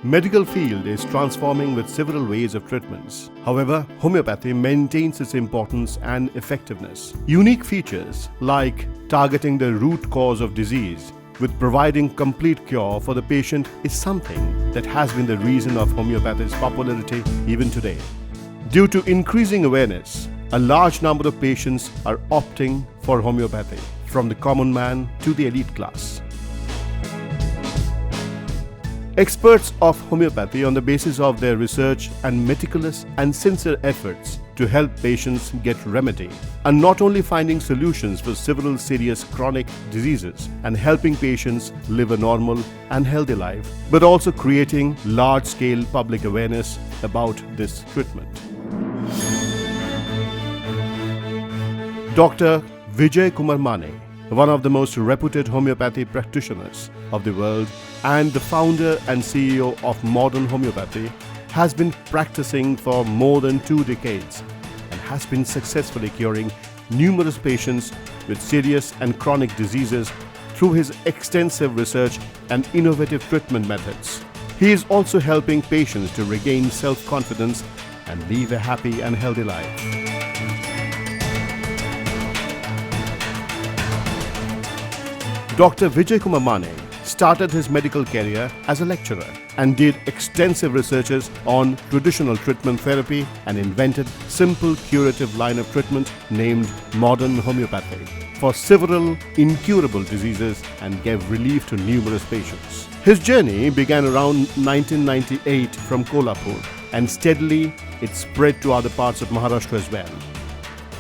Medical field is transforming with several ways of treatments. However, homeopathy maintains its importance and effectiveness. Unique features like targeting the root cause of disease with providing complete cure for the patient is something that has been the reason of homeopathy's popularity even today. Due to increasing awareness, a large number of patients are opting for homeopathy, from the common man to the elite class. Experts of homeopathy, on the basis of their research and meticulous and sincere efforts to help patients get remedy, are not only finding solutions for several serious chronic diseases and helping patients live a normal and healthy life, but also creating large-scale public awareness about this treatment. Dr. Vijay Kumar Mane, one of the most reputed homeopathy practitioners of the world and the founder and CEO of modern homeopathy, has been practicing for more than 2 decades and has been successfully curing numerous patients with serious and chronic diseases through his extensive research and innovative treatment methods. He is also helping patients to regain self-confidence and live a happy and healthy life. Dr. Vijay Kumar Mane started his medical career as a lecturer and did extensive researches on traditional treatment therapy and invented simple curative line of treatment named modern homeopathy for several incurable diseases and gave relief to numerous patients. His journey began around 1998 from Kolhapur and steadily it spread to other parts of Maharashtra as well.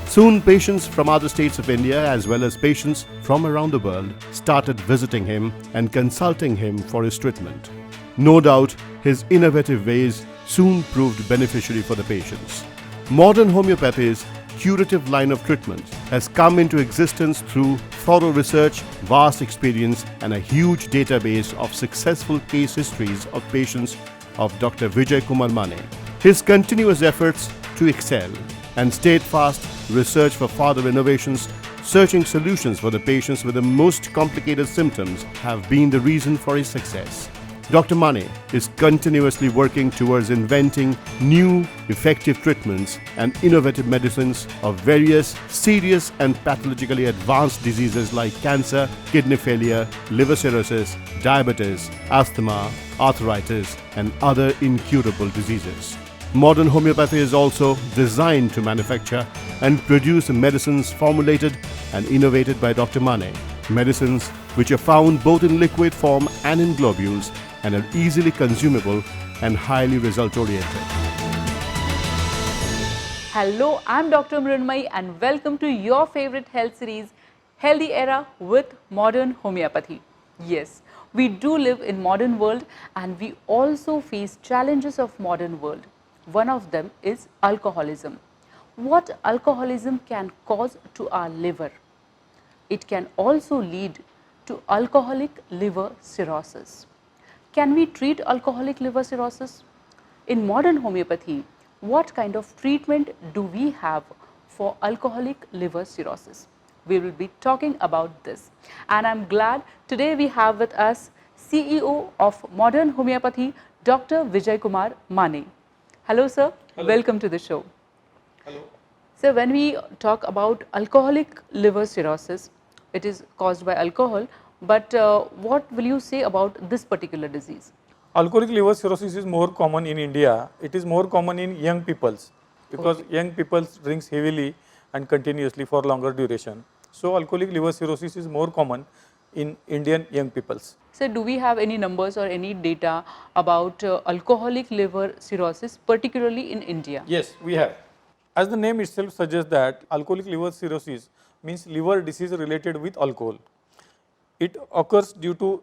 Soon, patients from other states of India as well as patients from around the world started visiting him and consulting him for his treatment. No doubt, his innovative ways soon proved beneficiary for the patients. Modern homeopathy's curative line of treatment has come into existence through thorough research, vast experience, and a huge database of successful case histories of patients of Dr. Vijay Kumar Mane. His continuous efforts to excel and steadfast research for further innovations, searching solutions for the patients with the most complicated symptoms have been the reason for his success. Dr. Mane is continuously working towards inventing new, effective treatments and innovative medicines of various serious and pathologically advanced diseases like cancer, kidney failure, liver cirrhosis, diabetes, asthma, arthritis, and other incurable diseases. Modern homeopathy is also designed to manufacture and produce medicines formulated and innovated by Dr. Mane. Medicines which are found both in liquid form and in globules and are easily consumable and highly result-oriented. Hello, I'm Dr. Mrunmayee and welcome to your favorite health series, Healthy Era with Modern Homeopathy. Yes, we do live in modern world and we also face challenges of modern world. One of them is alcoholism. What alcoholism can cause to our liver? It can also lead to alcoholic liver cirrhosis. Can we treat alcoholic liver cirrhosis? In modern homeopathy, what kind of treatment do we have for alcoholic liver cirrhosis? We will be talking about this. And I'm glad today we have with us CEO of Modern Homeopathy, Dr. Vijay Kumar Mane. Hello, sir. Hello. Welcome to the show. Hello. So, when we talk about alcoholic liver cirrhosis, it is caused by alcohol, but what will you say about this particular disease? Alcoholic liver cirrhosis is more common in India. It is more common in young peoples because young people drinks heavily and continuously for longer duration. So, alcoholic liver cirrhosis is more common in Indian young peoples. So, do we have any numbers or any data about alcoholic liver cirrhosis, particularly in India? Yes, we have. As the name itself suggests that alcoholic liver cirrhosis means liver disease related with alcohol. It occurs due to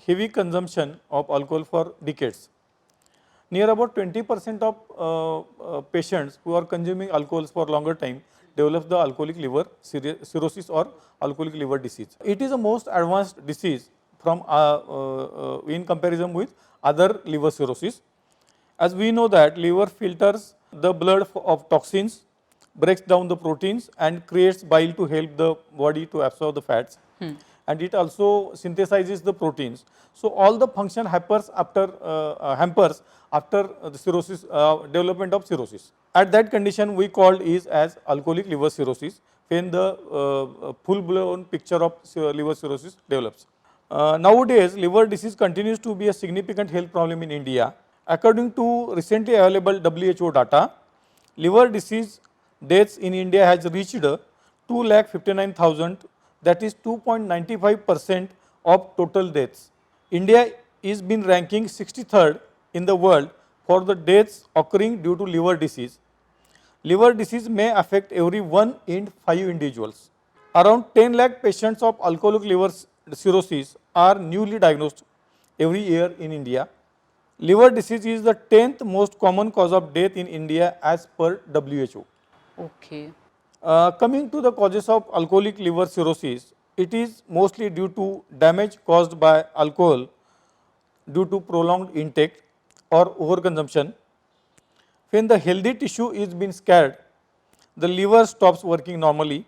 heavy consumption of alcohol for decades. Near about 20% of patients who are consuming alcohols for longer time develop the alcoholic liver cirrhosis or alcoholic liver disease. It is the most advanced disease from in comparison with other liver cirrhosis. As we know that liver filters the blood of toxins, breaks down the proteins and creates bile to help the body to absorb the fats. and it also synthesizes the proteins. So, all the function hampers after the cirrhosis, development of cirrhosis. At that condition we called is as alcoholic liver cirrhosis, when the full blown picture of liver cirrhosis develops. Nowadays liver disease continues to be a significant health problem in India. According to recently available WHO data, liver disease deaths in India has reached 2,59,000, that is 2.95% of total deaths. India is been ranking 63rd in the world for the deaths occurring due to liver disease. Liver disease may affect every 1 in 5 individuals. Around 10 lakh patients of alcoholic liver cirrhosis are newly diagnosed every year in India. Liver disease is the 10th most common cause of death in India as per WHO. Okay. Coming to the causes of alcoholic liver cirrhosis, it is mostly due to damage caused by alcohol due to prolonged intake or overconsumption. When the healthy tissue is being scarred, the liver stops working normally.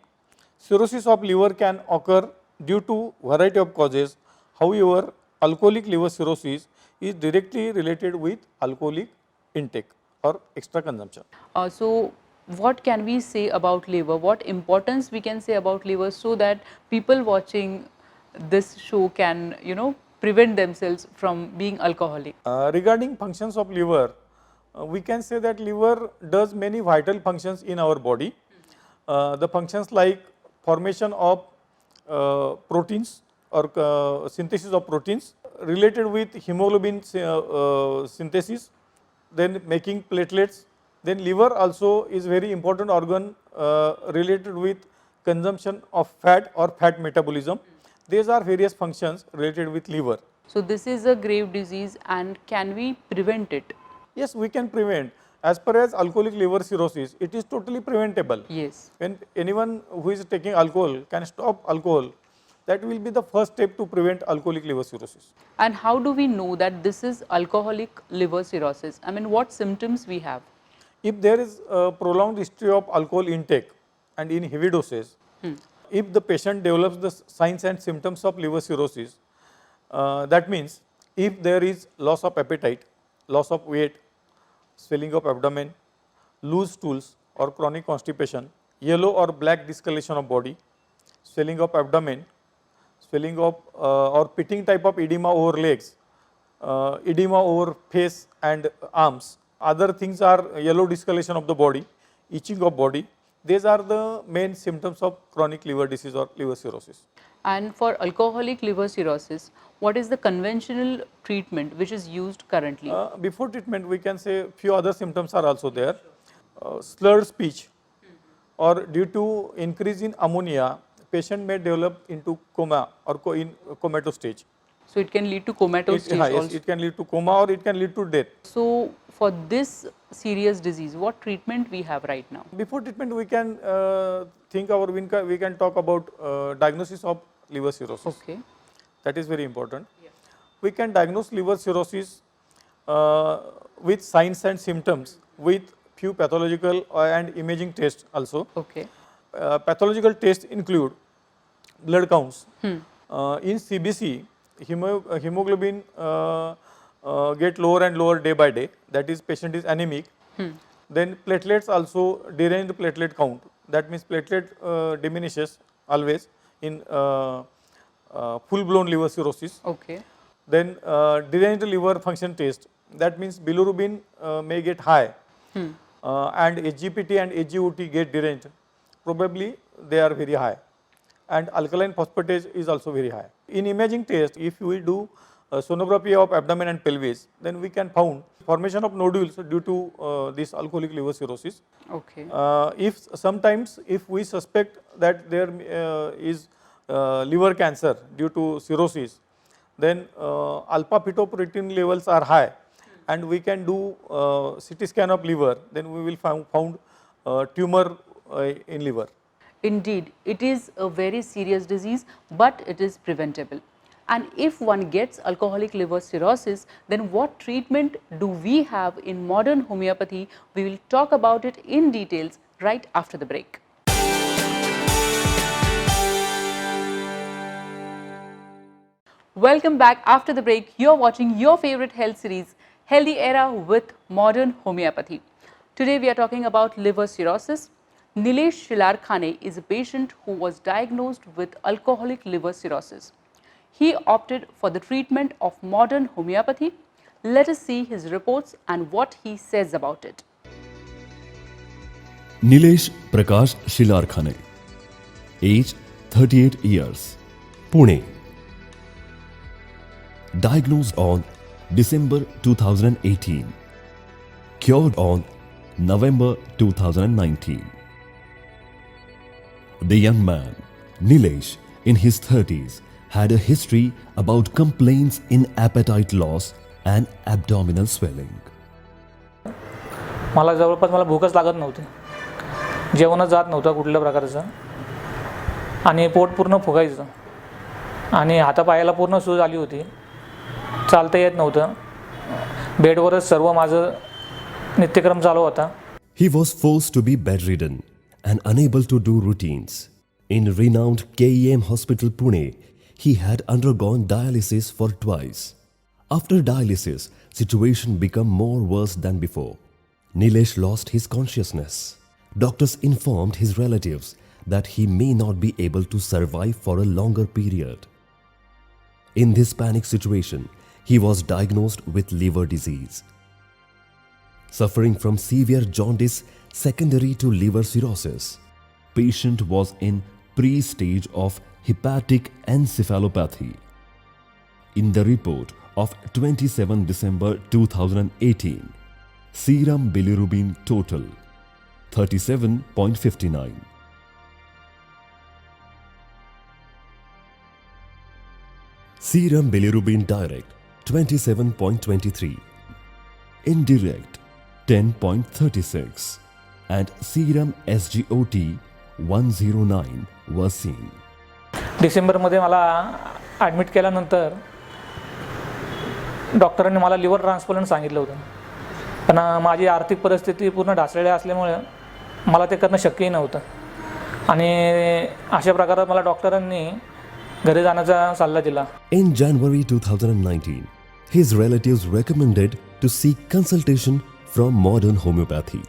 Cirrhosis of liver can occur due to variety of causes. However, alcoholic liver cirrhosis is directly related with alcoholic intake or extra consumption. So, what can we say about liver? What importance we can say about liver so that people watching this show can, prevent themselves from being alcoholic? Regarding functions of liver, we can say that liver does many vital functions in our body. The functions like formation of proteins or synthesis of proteins related with hemoglobin synthesis, then making platelets. Then liver also is very important organ related with consumption of fat or fat metabolism. These are various functions related with liver. So, this is a grave disease and can we prevent it? Yes, we can prevent. As per as alcoholic liver cirrhosis, it is totally preventable. Yes. When anyone who is taking alcohol can stop alcohol, that will be the first step to prevent alcoholic liver cirrhosis. And how do we know that this is alcoholic liver cirrhosis? I mean, what symptoms we have? If there is a prolonged history of alcohol intake and in heavy doses, if the patient develops the signs and symptoms of liver cirrhosis, that means if there is loss of appetite, loss of weight, swelling of abdomen, loose stools or chronic constipation, yellow or black discoloration of body, swelling of abdomen, swelling of or pitting type of edema over legs, edema over face and arms. Other things are yellow discoloration of the body, itching of body. These are the main symptoms of chronic liver disease or liver cirrhosis. And for alcoholic liver cirrhosis, what is the conventional treatment which is used currently? Before treatment, we can say few other symptoms are also there. Slurred speech, or due to increase in ammonia, patient may develop into coma or in comatose stage. So, it can lead to comatose stage Yes, also. it can lead to coma or it can lead to death. So, for this serious disease, what treatment we have right now? Before treatment, we can we can talk about diagnosis of liver cirrhosis. Okay. That is very important. We can diagnose liver cirrhosis with signs and symptoms with few pathological and imaging tests also. Okay. Pathological tests include blood counts. In CBC, hemoglobin get lower and lower day by day, that is patient is anemic. Then platelets also deranged platelet count, that means platelet diminishes always in full blown liver cirrhosis. Okay. Then deranged liver function test, that means bilirubin may get high and SGPT and SGOT get deranged, probably they are very high, and alkaline phosphatase is also very high. In imaging test, if we do sonography of abdomen and pelvis, then we can found formation of nodules due to this alcoholic liver cirrhosis. Okay. If sometimes if we suspect that there is liver cancer due to cirrhosis, then alpha fetoprotein levels are high and we can do CT scan of liver, then we will found tumor in liver. Indeed, it is a very serious disease, but it is preventable. And if one gets alcoholic liver cirrhosis, then what treatment do we have in modern homeopathy? We will talk about it in details right after the break. Welcome back after the break. You're watching your favorite health series, Healthy Era with Modern Homeopathy. Today we are talking about liver cirrhosis. Nilesh Shilarkhane is a patient who was diagnosed with alcoholic liver cirrhosis. He opted for the treatment of modern homeopathy. Let us see his reports and what he says about it. Nilesh Prakash Shilarkhane, age 38 years, Pune. Diagnosed on December 2018, cured on November 2019. The young man, Nilesh, in his 30s, had a history about complaints in appetite loss and abdominal swelling. मला जवळपास मला भूकच लागत नव्हती, जेवणच जात नव्हतं कुठल्या प्रकारचं, आणि पोट पूर्ण फुगायचं आणि हातापायाला पूर्ण सूज आली होती, चालता येत नव्हतं, बेडवरच सर्व माझं नित्यक्रम चालू होता. He was forced to be bedridden and unable to do routines. In renowned KEM Hospital Pune, he had undergone dialysis for twice. After dialysis, situation became more worse than before. Nilesh lost his consciousness. Doctors informed his relatives that he may not be able to survive for a longer period. In this panic situation, he was diagnosed with liver disease. Suffering from severe jaundice secondary to liver cirrhosis, patient was in pre-stage of hepatic encephalopathy. In the report of 27 December 2018, serum bilirubin total 37.59. Serum bilirubin direct 27.23, indirect 10.36, and serum SGOT 109 was seen. डिसेंबरमध्ये मला admit केल्यानंतर डॉक्टरांनी मला liver transplant सांगितलं होतं, पण माझी आर्थिक परिस्थिती पूर्ण ढासळली असल्यामुळे मला ते करणं शक्यही नव्हतं, आणि अशा प्रकारे मला डॉक्टरांनी घरी जाण्याचा सल्ला दिला. In January 2019, his relatives recommended to seek consultation from modern homeopathy.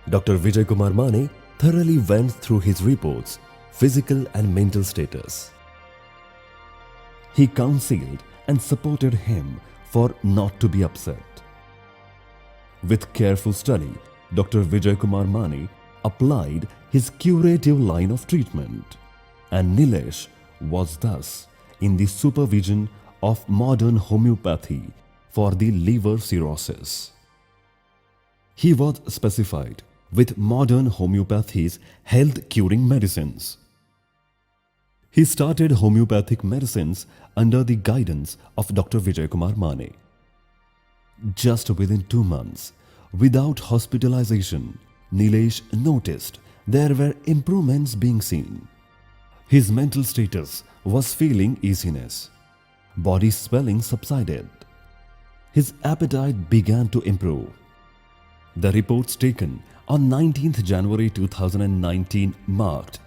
Dr. Vijay Kumar Mane thoroughly went through his reports, physical and mental status. He counseled and supported him for not to be upset. With careful study, Dr. Vijay Kumar Mane applied his curative line of treatment, and Nilesh was thus in the supervision of modern homeopathy for the liver cirrhosis. He was specified with modern homeopathy's health-curing medicines. He started homeopathic medicines under the guidance of Dr. Vijay Kumar Mane. Just within 2 months, without hospitalization, Nilesh noticed there were improvements being seen. His mental status was feeling easiness. Body swelling subsided. His appetite began to improve. The reports taken on 19th January 2019 marked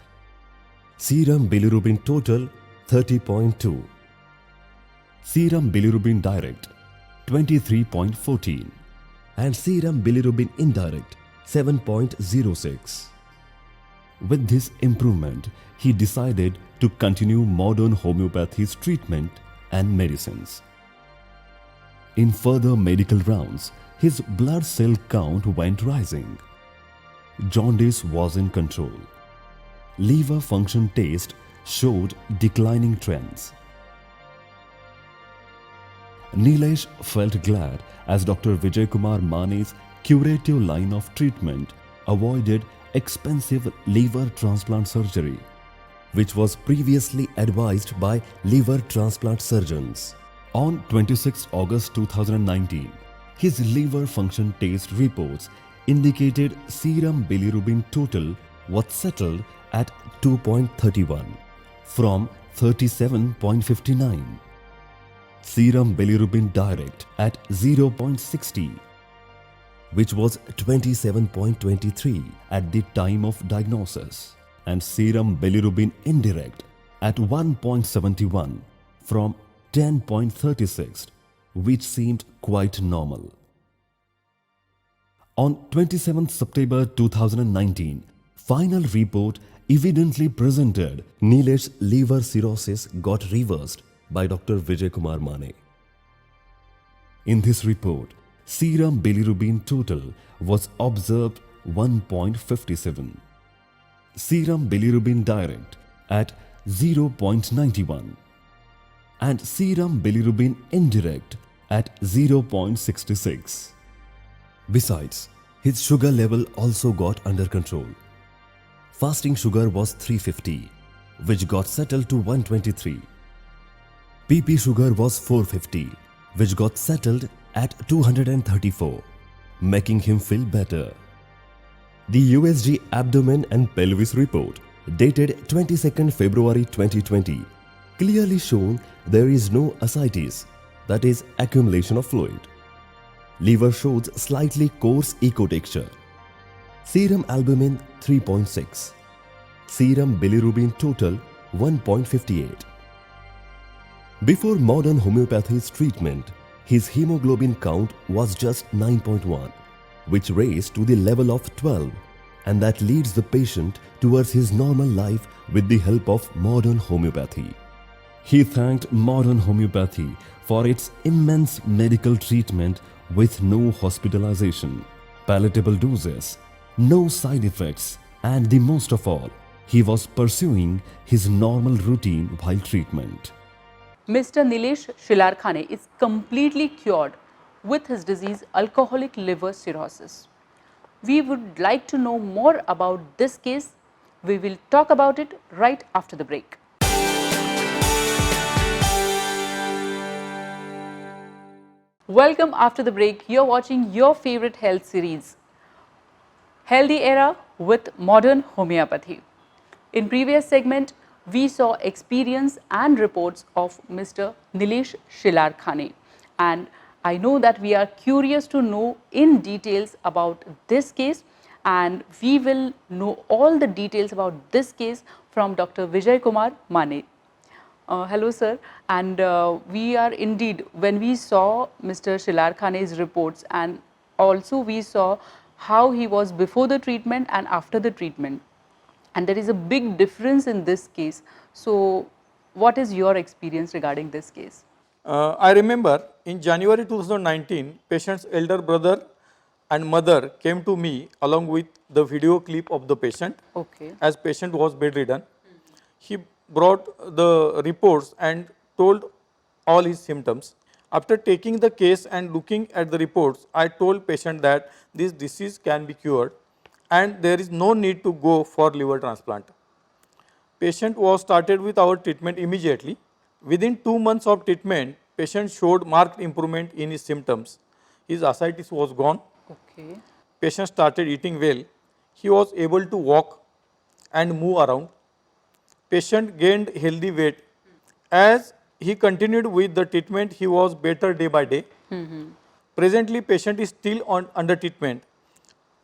serum bilirubin total 30.2, serum bilirubin direct 23.14, and serum bilirubin indirect 7.06. With this improvement, he decided to continue modern homeopathy's treatment and medicines. In further medical rounds, his blood cell count went rising. Jaundice was in control. Liver function test showed declining trends. Nilesh felt glad as Dr. Vijay Kumar Mane's curative line of treatment avoided expensive liver transplant surgery, which was previously advised by liver transplant surgeons. On 26 August 2019, his liver function test reports indicated serum bilirubin total was settled at 2.31 from 37.59. Serum bilirubin direct at 0.60, which was 27.23 at the time of diagnosis, and serum bilirubin indirect at 1.71 from 10.36, which seemed quite normal. On 27th September 2019, final report evidently presented Nilesh's liver cirrhosis got reversed by Dr. Vijay Kumar Mane. In this report, serum bilirubin total was observed 1.57, serum bilirubin direct at 0.91, and serum bilirubin indirect at 0.66. Besides, his sugar level also got under control. Fasting sugar was 350, which got settled to 123. PP sugar was 450, which got settled at 234, making him feel better. The USG abdomen and pelvis report dated 22nd February 2020 clearly shown there is no ascites, that is accumulation of fluid. Liver shows slightly coarse echo texture. Serum albumin 3.6. Serum bilirubin total 1.58. Before modern homeopathy's treatment, his hemoglobin count was just 9.1, which raised to the level of 12, and that leads the patient towards his normal life with the help of modern homeopathy. He thanked modern homeopathy for its immense medical treatment with no hospitalization, palatable doses, no side effects, and the most of all, he was pursuing his normal routine while treatment. Mr. Nilesh Shilarkhane is completely cured with his disease alcoholic liver cirrhosis. We would like to know more about this case. We will talk about it right after the break. Welcome after the break. You're watching your favorite health series, Healthy Era with Modern Homeopathy. In previous segment, we saw experience and reports of Mr. Nilesh Shilarkhane, and I know that we are curious to know in details about this case, and we will know all the details about this case from Dr. Vijay Kumar Mane. Hello sir, and we are indeed, when we saw Mr. Shilarkhane's reports, and also we saw how he was before the treatment and after the treatment, and there is a big difference in this case. So what is your experience regarding this case? I remember in January 2019, patient's elder brother and mother came to me along with the video clip of the patient. Okay. As patient was bedridden. He brought the reports and told all his symptoms. After taking the case and looking at the reports, I told patient that this disease can be cured and there is no need to go for liver transplant. Patient was started with our treatment immediately. Within 2 months of treatment, patient showed marked improvement in his symptoms. His ascites was gone. Okay. Patient started eating well. He was able to walk and move around. Patient gained healthy weight. As he continued with the treatment, he was better day by day. Presently, patient is still under treatment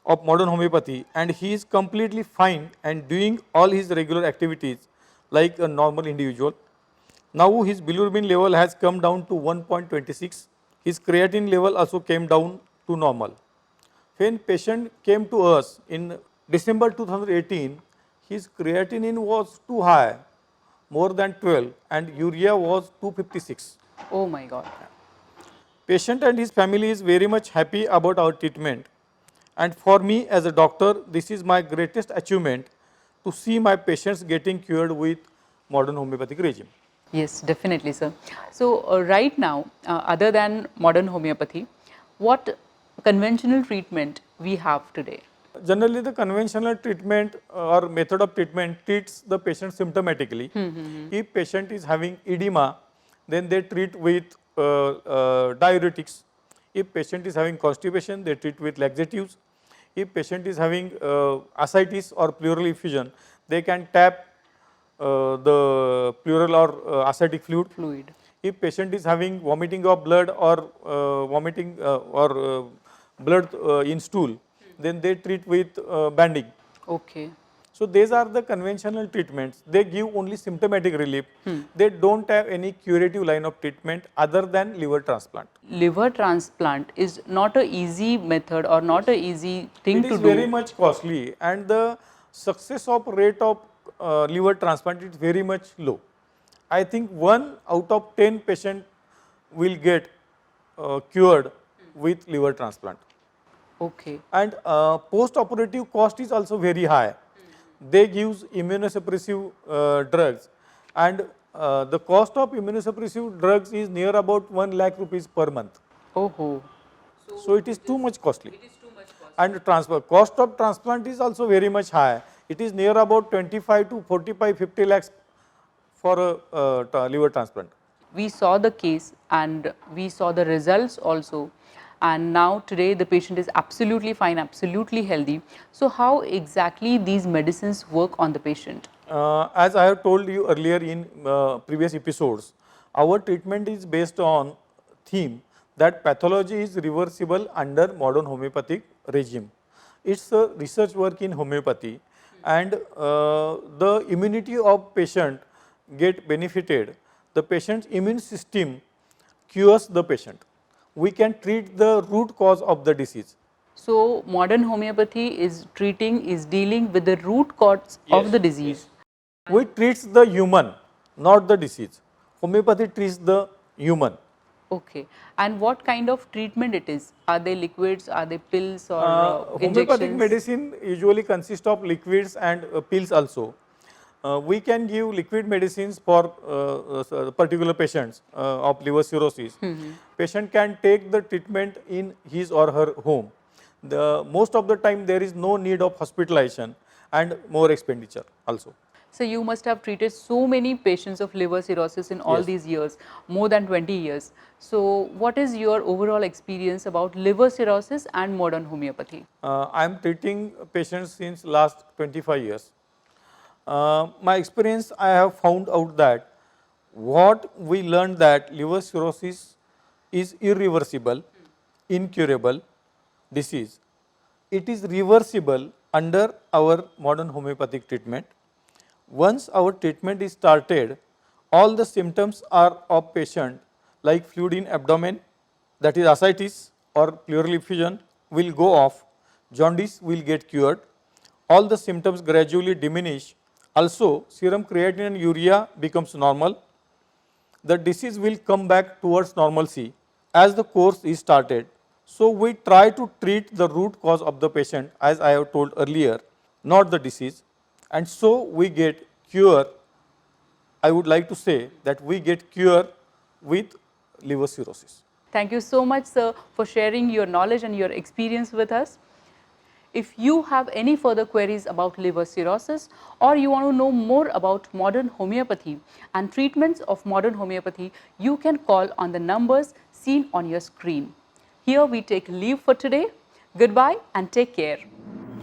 of modern homeopathy and he is completely fine and doing all his regular activities like a normal individual. Now his bilirubin level has come down to 1.26. His creatinine level also came down to normal. When patient came to us in December 2018, his creatinine was too high, more than 12, and urea was 256. Oh my God. Patient and his family is very much happy about our treatment. And for me as a doctor, this is my greatest achievement to see my patients getting cured with modern homeopathic regime. Yes, definitely, sir. So right now, other than modern homeopathy, what conventional treatment we have today? Generally, the conventional treatment or method of treatment treats the patient symptomatically. If patient is having edema, then they treat with diuretics. If patient is having constipation, they treat with laxatives. If patient is having ascites or pleural effusion, they can tap the pleural or ascitic fluid. If patient is having vomiting of blood or vomiting or blood in stool, then they treat with banding. Okay. So these are the conventional treatments. They give only symptomatic relief. They don't have any curative line of treatment other than liver transplant. Liver transplant is not a easy method or not a easy thing It to is do. very much costly, and the success of rate of liver transplant is very much low. I think 1 out of 10 patient will get cured with liver transplant. Okay. And post-operative cost is also very high. They use immunosuppressive drugs, and the cost of immunosuppressive drugs is near about 1 lakh rupees per month. Oh. So it is too much costly. And cost of transplant is also very much high. It is near about 25 to 45, 50 lakhs for a liver transplant. We saw the case and we saw the results also, and now today the patient is absolutely fine, absolutely healthy. So how exactly these medicines work on the patient? As I have told you earlier in previous episodes, our treatment is based on theme that pathology is reversible under modern homeopathic regime. It's a research work in homeopathy, and the immunity of patient get benefited. The patient's immune system cures the patient. We can treat the root cause of the disease. So modern homeopathy is dealing with the root cause of the disease. We treats the human, not the disease. Homeopathy treats the human. Okay. And what kind of treatment it is? Are they liquids, are they pills or Homeopathic injections? medicine usually consists of liquids and pills also. We can give liquid medicines for particular patients of liver cirrhosis. Patient can take the treatment in his or her home. Most of the time there is no need of hospitalization and more expenditure also. So you must have treated so many patients of liver cirrhosis in all Yes. these years, more than 20 years. So what is your overall experience about liver cirrhosis and modern homeopathy? I am treating patients since last 25 years. My experience, I have found out that what we learned that liver cirrhosis is irreversible, incurable disease. It is reversible under our modern homeopathic treatment. Once our treatment is started, all the symptoms are of patient like fluid in abdomen, that is ascites or pleural effusion will go off, jaundice will get cured, all the symptoms gradually diminish. Also, serum creatinine and urea becomes normal. The disease will come back towards normalcy as the course is started. So, we try to treat the root cause of the patient, as I have told earlier, not the disease, and so we get cure. I would like to say that we get cure with liver cirrhosis. Thank you so much, sir, for sharing your knowledge and your experience with us. If you have any further queries about liver cirrhosis, or you want to know more about modern homeopathy and treatments of modern homeopathy, you can call on the numbers seen on your screen. Here we take leave for today. Goodbye and take care.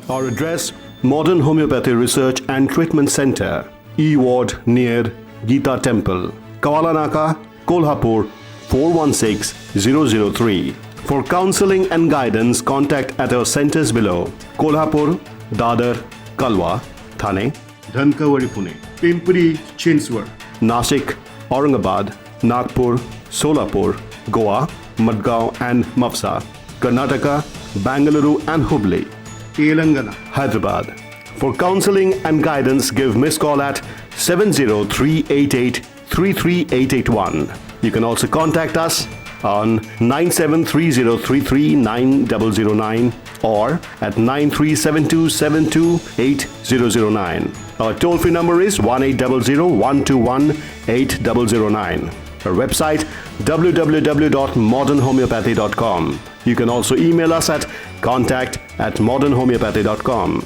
Our address, Modern Homeopathy Research and Treatment Center, E Ward near Gita Temple, Kawalanaka, Kolhapur 416003. For counseling and guidance, contact at our centers below: Kolhapur, Dadar, Kalwa, Thane, Dhankawadi, Pune, Pimpri, Chinswar, Nashik, Aurangabad, Nagpur, Solapur, Goa, Madgaon and Mapsa, Karnataka, Bangalore and Hubli, Telangana, Hyderabad. For counseling and guidance, give missed call at 70388-33881. You can also contact us on 9730339009 or at 9372728009. Our toll-free number is 1800-121-8009. Our website www.modernhomeopathy.com. You can also email us at contact@modernhomeopathy.com.